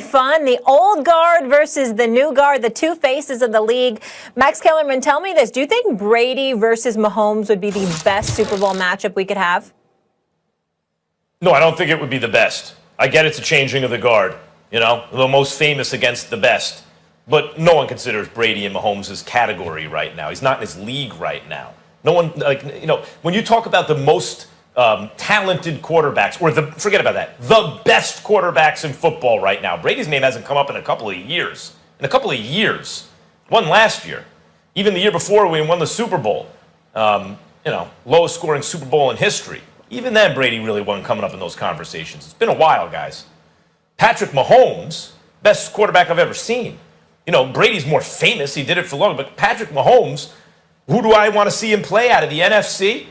Fun, the old guard versus the new guard, the two faces of the league. Max Kellerman, tell me this. Do you think Brady versus Mahomes would be the best Super Bowl matchup we could have? No, I don't think it would be the best. I get it's a changing of the guard, the most famous against the best. But no one considers Brady and Mahomes' category right now. He's not in his league right now. No one, when you talk about the most talented quarterbacks, or forget about that, the best quarterbacks in football right now. Brady's name hasn't come up in a couple of years. Won last year. Even the year before we won the Super Bowl. Lowest scoring Super Bowl in history. Even then, Brady really wasn't coming up in those conversations. It's been a while, guys. Patrick Mahomes, best quarterback I've ever seen. Brady's more famous. He did it for long. But Patrick Mahomes, who do I want to see him play out of the NFC?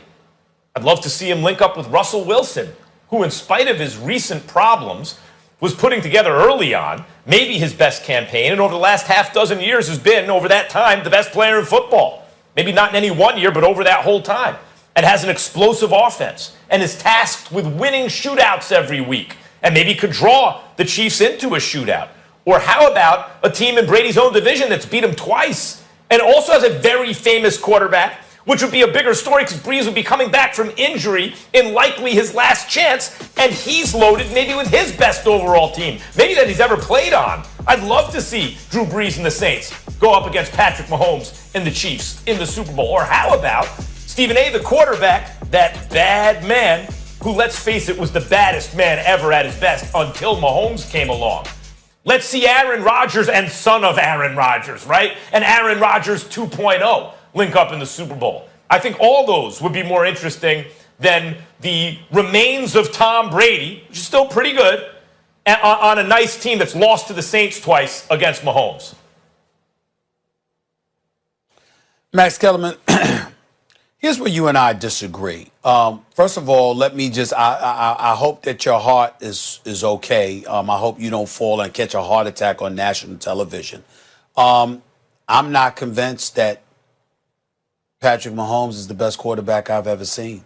I'd love to see him link up with Russell Wilson, who, in spite of his recent problems, was putting together early on maybe his best campaign, and over the last half dozen years has been, over that time, the best player in football. Maybe not in any one year, but over that whole time. And has an explosive offense, and is tasked with winning shootouts every week, and maybe could draw the Chiefs into a shootout. Or how about a team in Brady's own division that's beat him twice, and also has a very famous quarterback, which would be a bigger story because Brees would be coming back from injury in likely his last chance, and he's loaded maybe with his best overall team, maybe that he's ever played on. I'd love to see Drew Brees and the Saints go up against Patrick Mahomes and the Chiefs in the Super Bowl. Or how about Stephen A., the quarterback, that bad man who, let's face it, was the baddest man ever at his best until Mahomes came along. Let's see Aaron Rodgers and son of Aaron Rodgers, right? And Aaron Rodgers 2.0. link up in the Super Bowl. I think all those would be more interesting than the remains of Tom Brady, which is still pretty good, on a nice team that's lost to the Saints twice against Mahomes. Max Kellerman, here's where you and I disagree. First of all, let me just, I hope that your heart is okay. I hope you don't fall and catch a heart attack on national television. I'm not convinced that Patrick Mahomes is the best quarterback I've ever seen.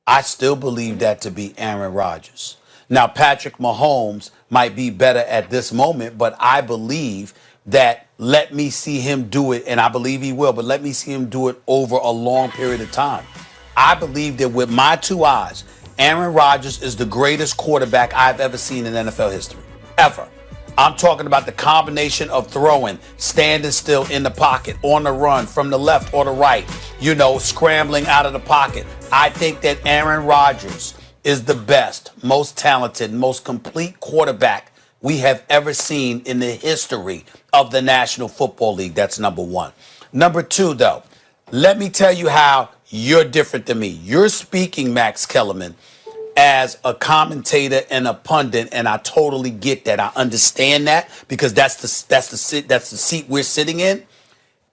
I still believe that to be Aaron Rodgers. Now, Patrick Mahomes might be better at this moment, but I believe that let me see him do it, and I believe he will, but let me see him do it over a long period of time. I believe that with my two eyes, Aaron Rodgers is the greatest quarterback I've ever seen in NFL history, ever. I'm talking about the combination of throwing, standing still in the pocket, on the run, from the left or the right, scrambling out of the pocket. I think that Aaron Rodgers is the best, most talented, most complete quarterback we have ever seen in the history of the National Football League. That's number one. Number two, though, let me tell you how you're different than me. You're speaking, Max Kellerman, as a commentator and a pundit, and I totally get that. I understand that because that's the seat we're sitting in.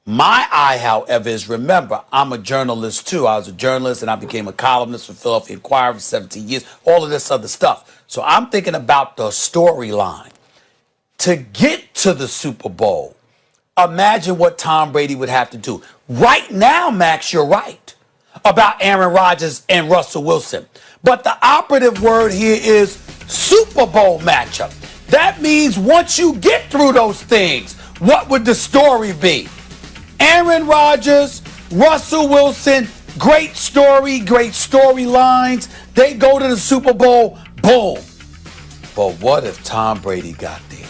My eye, however, is, remember, I'm a journalist too. I was a journalist and I became a columnist for Philadelphia Inquirer for 17 years, all of this other stuff. So I'm thinking about the storyline. To get to the Super Bowl, imagine what Tom Brady would have to do. Right now, Max, you're right about Aaron Rodgers and Russell Wilson. But the operative word here is Super Bowl matchup. That means once you get through those things, what would the story be? Aaron Rodgers, Russell Wilson, great story, great storylines. They go to the Super Bowl, boom. But what if Tom Brady got there?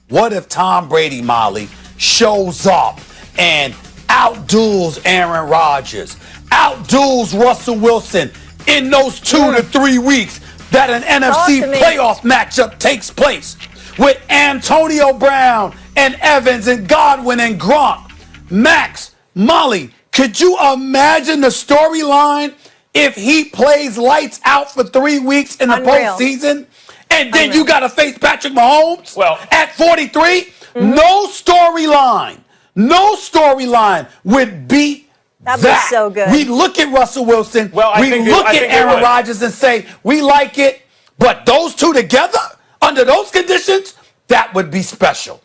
What if Tom Brady, Molly, shows up and outduels Aaron Rodgers, outduels Russell Wilson in those 2 to 3 weeks that an NFC playoff matchup takes place with Antonio Brown and Evans and Godwin and Gronk? Max, Molly, could you imagine the storyline if he plays lights out for 3 weeks in the postseason and then you got to face Patrick Mahomes at 43? No storyline would beat that. Was so good. We look at Russell Wilson, we look at Aaron Rodgers and say, we like it, but those two together, under those conditions, that would be special.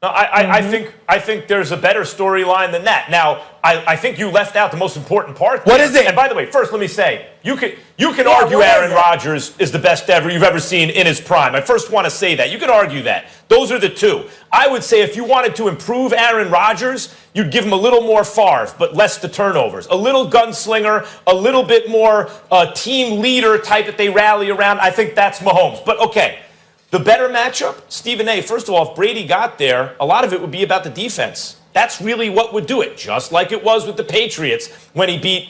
No, I think there's a better storyline than that. Now, I think you left out the most important part. What is it? And by the way, first let me say, you can argue Aaron Rodgers is the best you've ever seen in his prime. I first want to say that. You can argue that. Those are the two. I would say if you wanted to improve Aaron Rodgers, you'd give him a little more Favre, but less the turnovers. A little gunslinger, a little bit more team leader type that they rally around. I think that's Mahomes. But okay. The better matchup, Stephen A., first of all, if Brady got there, a lot of it would be about the defense. That's really what would do it, just like it was with the Patriots when he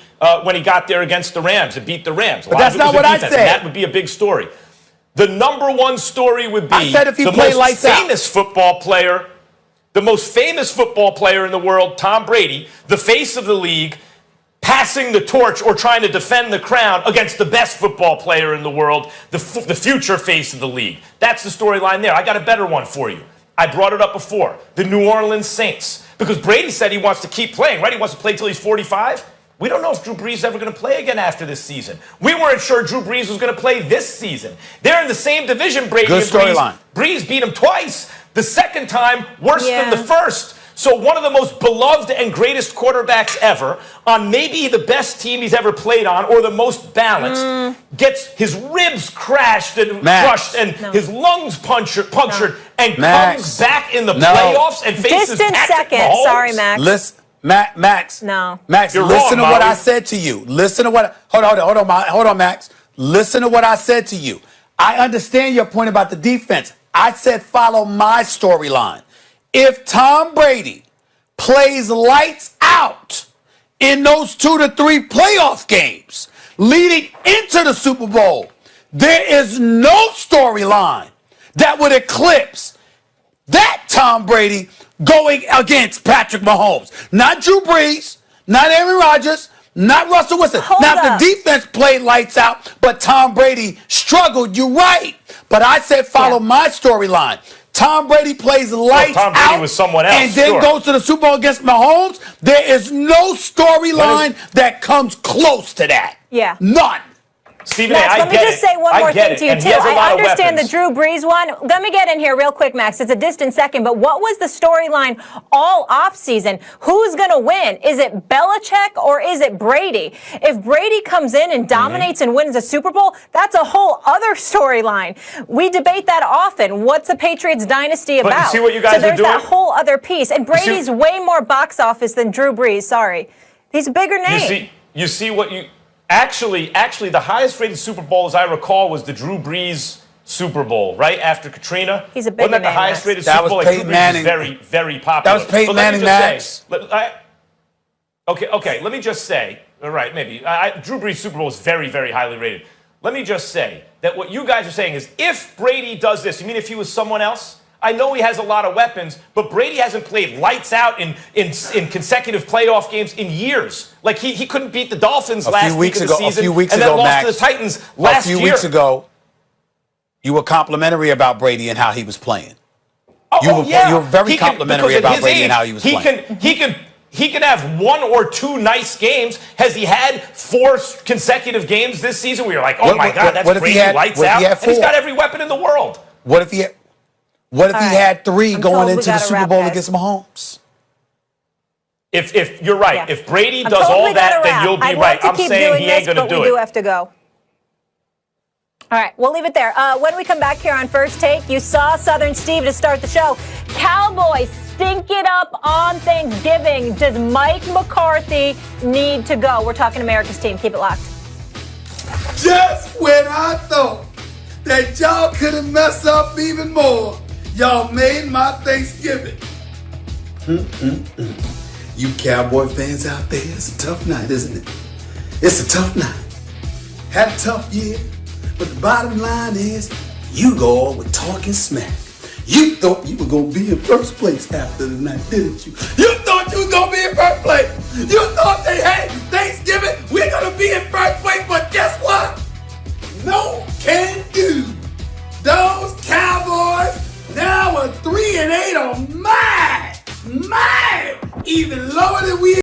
got there against the Rams and beat the Rams. But that's not what I said. That would be a big story. The number one story would be the most famous football player, the most famous football player in the world, Tom Brady, the face of the league, passing the torch or trying to defend the crown against the best football player in the world, the future face of the league. That's the storyline there. I got a better one for you. I brought it up before. The New Orleans Saints. Because Brady said he wants to keep playing, right? He wants to play till he's 45. We don't know if Drew Brees is ever going to play again after this season. We weren't sure Drew Brees was going to play this season. They're in the same division, Brady Good and Brees. storyline. Brees beat him twice. The second time, worse than the first. So one of the most beloved and greatest quarterbacks ever on maybe the best team he's ever played on or the most balanced gets his ribs crashed and crushed and his lungs punctured and comes back in the playoffs and faces Distant Patrick second. Mahomes. Sorry, Max. Listen, Max. No. Max, You're listen wrong, to what Molly. I said to you. Listen to what. Hold on, Max. Listen to what I said to you. I understand your point about the defense. I said follow my storyline. If Tom Brady plays lights out in those 2 to 3 playoff games leading into the Super Bowl, there is no storyline that would eclipse that Tom Brady going against Patrick Mahomes. Not Drew Brees, not Aaron Rodgers, not Russell Wilson. Now, the defense played lights out, but Tom Brady struggled. You're right. But I said follow my storyline. Tom Brady plays lights Tom Brady out was someone else, and then goes to the Super Bowl against Mahomes. There is no storyline that comes close to that. Yeah. None. Stephen Max, A., let me just say one more thing to you, too. I understand the weapons. Drew Brees one. Let me get in here real quick, Max. It's a distant second, but what was the storyline all offseason? Who's going to win? Is it Belichick or is it Brady? If Brady comes in and dominates and wins a Super Bowl, that's a whole other storyline. We debate that often. What's a Patriots dynasty about? But you see what you guys so are doing? there's that whole other piece. And Brady's way more box office than Drew Brees. Sorry. He's a bigger name. You see what you... Actually, the highest-rated Super Bowl, as I recall, was the Drew Brees Super Bowl, right after Katrina. He's a big Wasn't that the name, highest-rated Max. Super Bowl? That was Peyton Manning. Drew Brees was very, very popular. That was Peyton Manning, Max. Okay, let me just say, all right, maybe. Drew Brees Super Bowl was very, very highly rated. Let me just say that what you guys are saying is if Brady does this, you mean if he was someone else? I know he has a lot of weapons, but Brady hasn't played lights out in consecutive playoff games in years. Like he couldn't beat the Dolphins last week of the season, a few weeks and ago, then lost Max, to the Titans last year. A few weeks ago, you were complimentary about Brady and how he was playing. You were very complimentary about Brady and how he was playing. He can have 1 or 2 nice games. Has he had 4 consecutive games this season where you're like, oh my God, that's Brady lights out? And he's got every weapon in the world. What if he had 3 going into the Super Bowl against Mahomes? If you're right, if Brady does all that, then you'll be right. I'm saying he ain't going to do it. We do have to go. All right, we'll leave it there. When we come back here on First Take, you saw Southern Steve to start the show. Cowboys stink it up on Thanksgiving. Does Mike McCarthy need to go? We're talking America's team. Keep it locked. Just when I thought that y'all could have messed up even more, y'all made my Thanksgiving. You Cowboy fans out there, it's a tough night, isn't it? It's a tough night. Had a tough year, but the bottom line is you go on with talking smack. You thought you were going to be in first place after the night, didn't you? You thought you was going to be in first place. You thought that, hey, Thanksgiving, we're going to be in first place, but guess what? No can do. Those Cowboys now are 3-8 on mine. Even lower than we